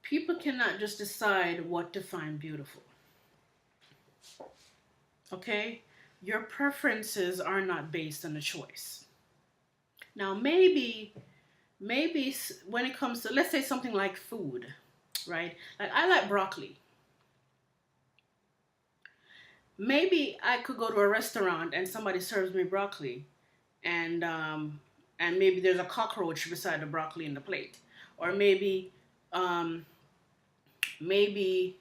People cannot just decide what to find beautiful. Okay? Your preferences are not based on a choice. Now, maybe when it comes to, let's say, something like food, right? Like, I like broccoli. Maybe I could go to a restaurant and somebody serves me broccoli, and maybe there's a cockroach beside the broccoli in the plate, or um, maybe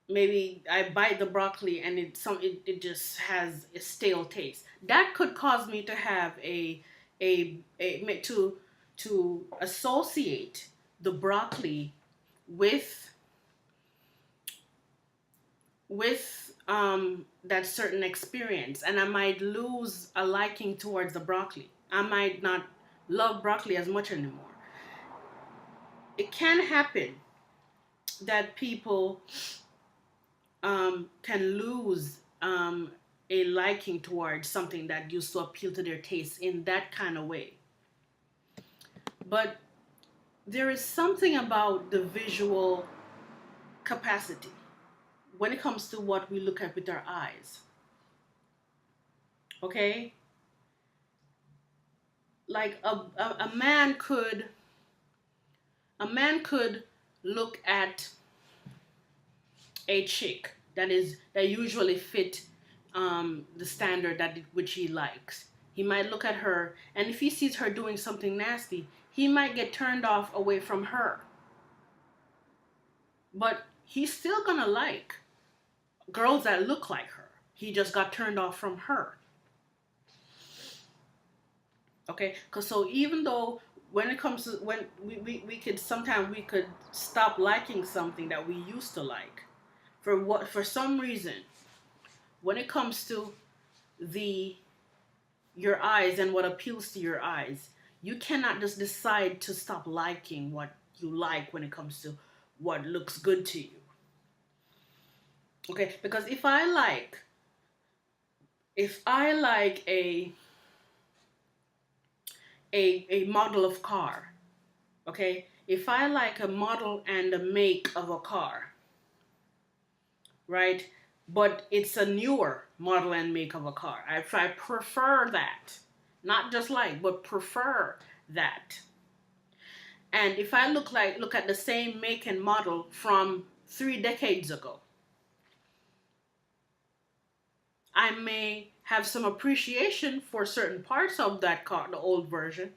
maybe I bite the broccoli and it just has a stale taste. That could cause me to have a to associate the broccoli with that certain experience, and I might lose a liking towards the broccoli. I might not love broccoli as much anymore. It can happen that people can lose a liking towards something that used to appeal to their taste in that kind of way. But there is something about the visual capacity when it comes to what we look at with our eyes. Okay? Like a man could look at a chick that usually fit the standard which he likes. He might look at her, and if he sees her doing something nasty, he might get turned off away from her. But he's still gonna like girls that look like her. He just got turned off from her. Okay, because so even though when it comes to when we could sometimes we could stop liking something that we used to like for some reason when it comes to the your eyes and what appeals to your eyes, you cannot just decide to stop liking what you like when it comes to what looks good to you. Okay, because if I like a model of car, okay, if I like a model and a make of a car, right, but it's a newer model and make of a car, if I prefer that, not just like but prefer that, and if I look at the same make and model from 3 decades ago, I may have some appreciation for certain parts of that car, the old version,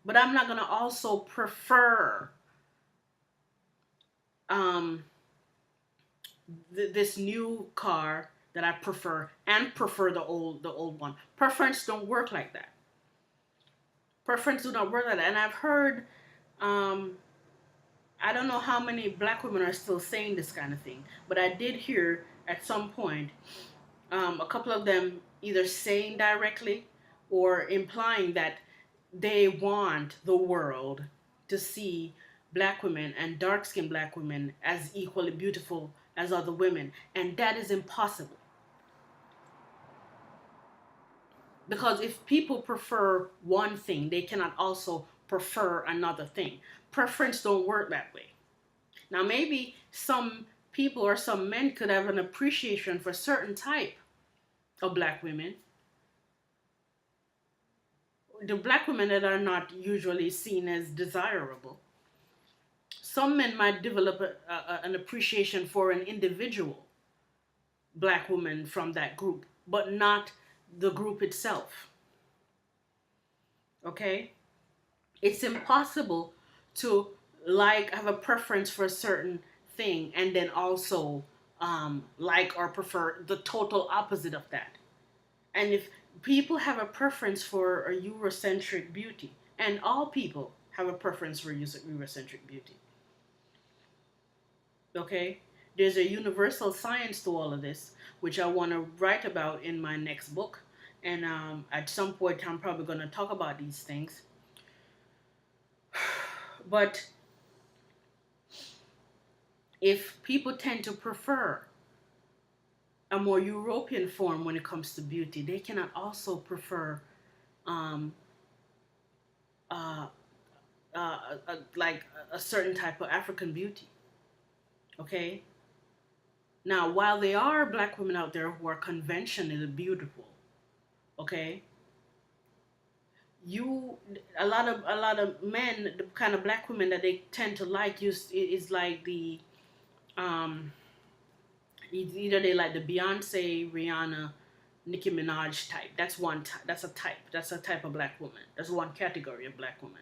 but I'm not gonna also prefer um, this new car that I prefer and prefer the old one. Preference don't work like that. Preference do not work like that. And I've heard, um, I don't know how many black women are still saying this kind of thing, but I did hear at some point a couple of them either saying directly or implying that they want the world to see black women and dark skinned black women as equally beautiful as other women. And that is impossible. Because if people prefer one thing, they cannot also prefer another thing. Preference don't work that way. Now maybe some people or some men could have an appreciation for certain type of black women, the black women that are not usually seen as desirable. Some men might develop an appreciation for an individual black woman from that group, but not the group itself. Okay? It's impossible to have a preference for a certain thing and then also like or prefer the total opposite of that. And if people have a preference for a Eurocentric beauty, and all people have a preference for Eurocentric beauty, okay? There's a universal science to all of this, which I want to write about in my next book. And at some point, I'm probably going to talk about these things. But if people tend to prefer a more European form when it comes to beauty, they cannot also prefer um, uh, like a certain type of African beauty. Okay. Now, while there are black women out there who are conventionally beautiful, okay, you a lot of men, the kind of black women that they tend to like, is like the um either they like the Beyonce, Rihanna, Nicki Minaj type. That's one type. That's a type. That's a type of black woman. That's one category of black woman.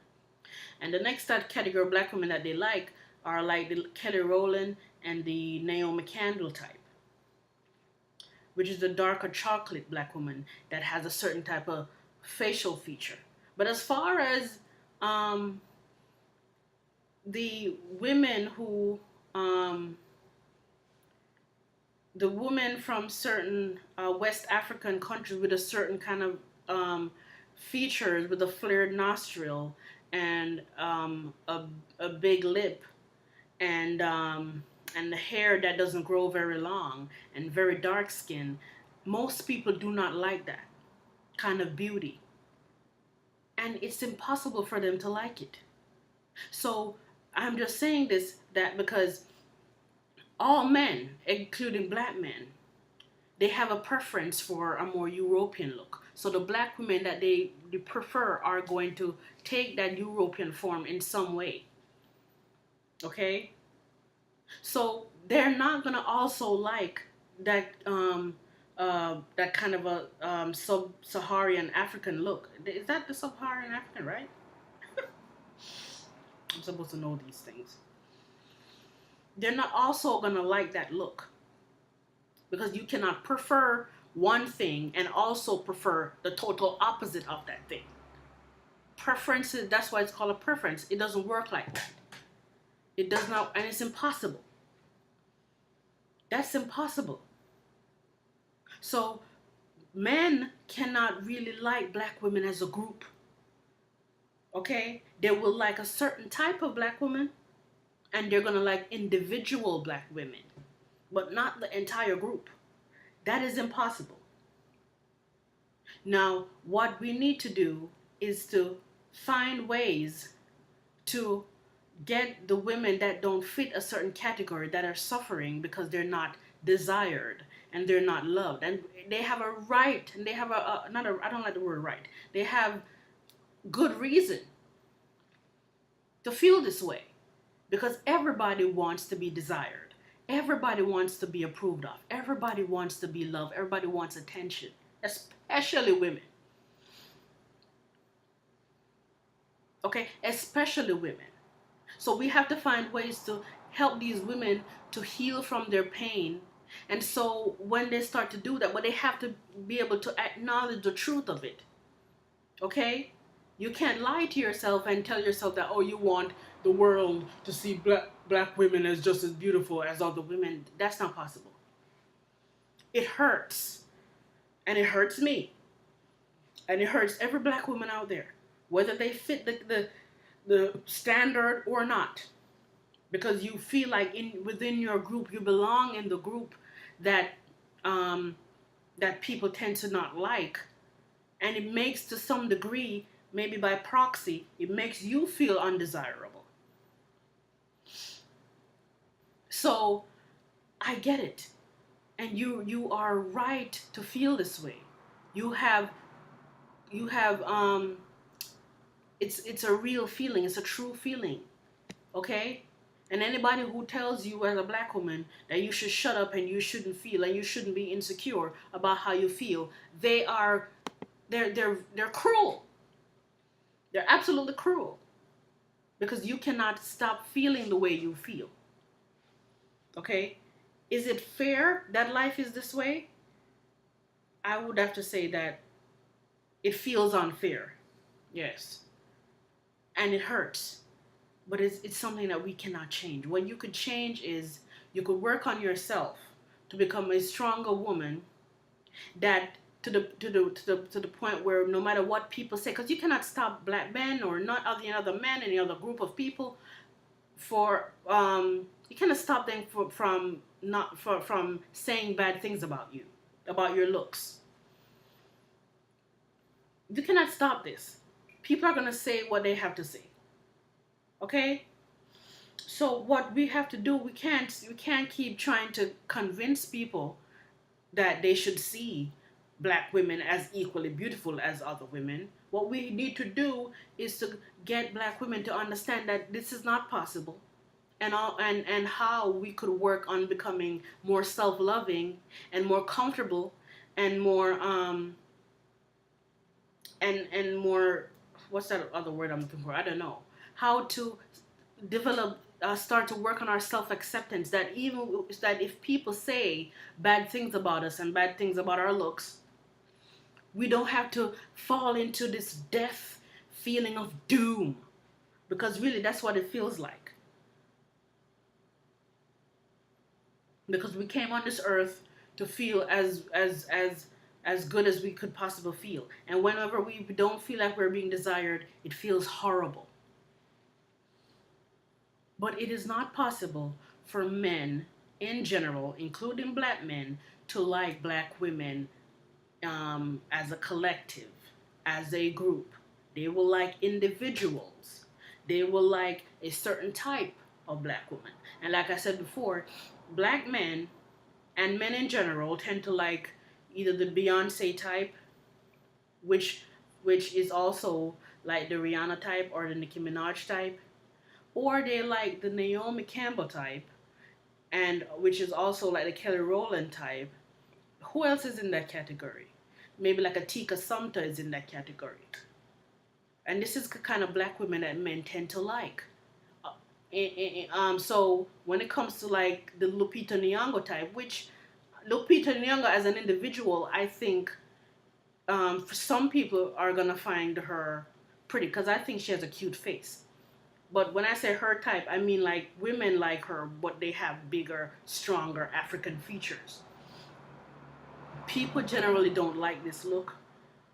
And the next category of black women that they like are like the Kelly Rowland and the Naomi Campbell type, which is the darker chocolate black woman that has a certain type of facial feature. But as far as um, the women who the women from certain West African countries with a certain kind of features, with a flared nostril and a big lip, and the hair that doesn't grow very long, and very dark skin, most people do not like that kind of beauty, and it's impossible for them to like it. So I'm just saying this that because all men, including black men, they have a preference for a more European look. So the black women that they prefer are going to take that European form in some way. Okay? So they're not gonna also like that kind of a sub-Saharan African look. Is that the sub-Saharan African, right? I'm supposed to know these things. They're not also gonna like that look, because you cannot prefer one thing and also prefer the total opposite of that thing. Preferences, that's why it's called a preference. It doesn't work like that. It does not, and it's impossible. That's impossible. So men cannot really like black women as a group. Okay? They will like a certain type of black woman, and they're gonna like individual black women, but not the entire group. That is impossible. Now, what we need to do is to find ways to get the women that don't fit a certain category, that are suffering because they're not desired and they're not loved, and they have a right, and they have a not a, I don't like the word right, they have good reason to feel this way, because everybody wants to be desired, everybody wants to be approved of, everybody wants to be loved, everybody wants attention, especially women. Okay, especially women. So we have to find ways to help these women to heal from their pain. And so when they start to do that, but they have to be able to acknowledge the truth of it. Okay? You can't lie to yourself and tell yourself that, oh, you want the world to see black women as just as beautiful as other women. That's not possible. It hurts. And it hurts me. And it hurts every black woman out there, whether they fit the standard or not, because you feel like within your group you belong in the group that that people tend to not like, and it makes, to some degree, maybe by proxy, it makes you feel undesirable. So I get it, and you are right to feel this way. You have it's a real feeling, it's a true feeling. Okay? And anybody who tells you as a black woman that you should shut up and you shouldn't feel and you shouldn't be insecure about how you feel, they're cruel. They're absolutely cruel. Because you cannot stop feeling the way you feel. Okay? Is it fair that life is this way? I would have to say that it feels unfair. Yes. And it hurts. But it's something that we cannot change. What you could change is you could work on yourself to become a stronger woman, that to the point where no matter what people say, because you cannot stop black men or not any other men, any other group of people, for you cannot stop them from saying bad things about you, about your looks. You cannot stop this. People are gonna say what they have to say. Okay? So what we have to do, we can't keep trying to convince people that they should see black women as equally beautiful as other women. What we need to do is to get black women to understand that this is not possible, and how we could work on becoming more self-loving and more comfortable and more and more, what's that other word I'm looking for? I don't know. How to develop, start to work on our self-acceptance, that even that if people say bad things about us and bad things about our looks, we don't have to fall into this death feeling of doom, because really that's what it feels like. Because we came on this earth to feel as good as we could possibly feel, and whenever we don't feel like we're being desired, it feels horrible. But it is not possible for men in general, including black men, to like black women as a collective, as a group. They will like individuals. They will like a certain type of black woman. And like I said before, black men and men in general tend to like either the Beyonce type, which which is also like the Rihanna type or the Nicki Minaj type, or they like the Naomi Campbell type, and which is also like the Kelly Rowland type. Who else is in that category? Maybe like a Tika Sumter is in that category. And this is the kind of black women that men tend to like. So when it comes to like the Lupita Nyong'o type, which Lupita Nyong'o as an individual, I think for some people are gonna find her pretty, because I think she has a cute face. But when I say her type, I mean like women like her, but they have bigger, stronger African features. People generally don't like this look,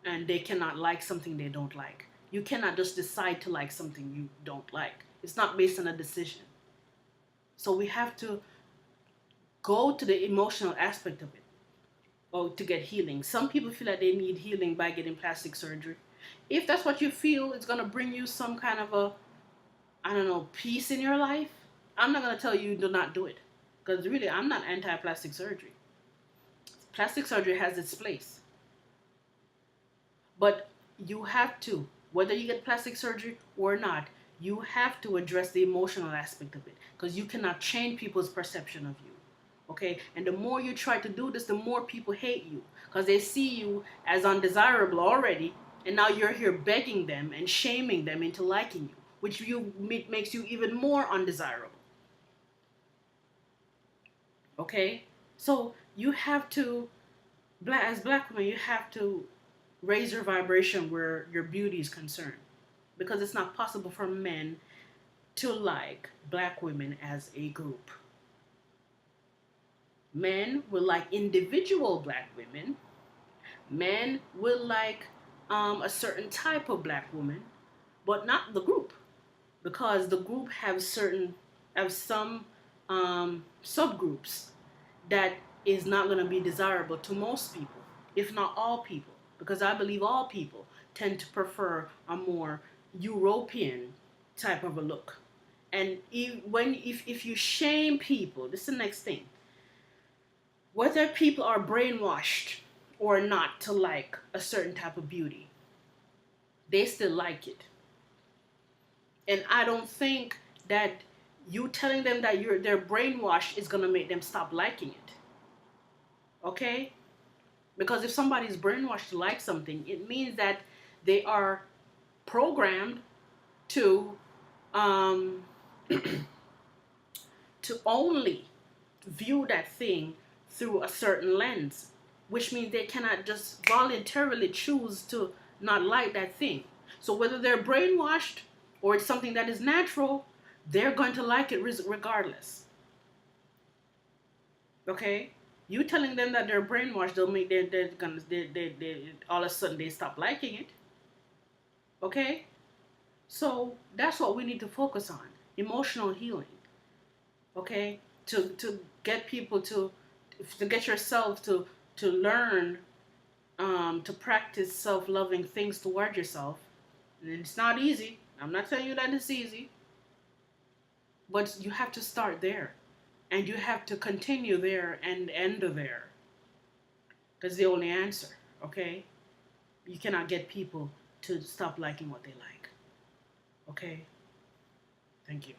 and they cannot like something they don't like. You cannot just decide to like something you don't like. It's not based on a decision. So we have to go to the emotional aspect of it, or to get healing. Some people feel like they need healing by getting plastic surgery. If that's what you feel, it's gonna bring you some kind of a, I don't know, peace in your life. I'm not gonna tell you do not do it, because really, I'm not anti-plastic surgery. Plastic surgery has its place, but you have to, whether you get plastic surgery or not, you have to address the emotional aspect of it, because you cannot change people's perception of you. Okay, and the more you try to do this, the more people hate you, because they see you as undesirable already, and now you're here begging them and shaming them into liking you, which makes you even more undesirable. Okay, so you have to, as black women, you have to raise your vibration where your beauty is concerned, because it's not possible for men to like black women as a group. Men will like individual black women. Men will like a certain type of black woman, but not the group, because the group have some subgroups that is not going to be desirable to most people, if not all people, because I believe all people tend to prefer a more European type of a look. And if you shame people, this is the next thing. Whether people are brainwashed or not to like a certain type of beauty, they still like it. And I don't think that you telling them that they're brainwashed is gonna make them stop liking it. Okay? Because if somebody's brainwashed to like something, it means that they are programmed to um, to only view that thing through a certain lens, which means they cannot just voluntarily choose to not like that thing. So whether they're brainwashed or it's something that is natural, they're going to like it regardless. Okay? You telling them that they're brainwashed, they'll make they're gonna they all of a sudden they stop liking it. Okay? So that's what we need to focus on. Emotional healing. Okay? To get people to get yourself to learn to practice self-loving things toward yourself. And it's not easy. I'm not telling you that it's easy. But you have to start there, and you have to continue there and end there. That's the only answer. Okay, you cannot get people to stop liking what they like. Okay, thank you.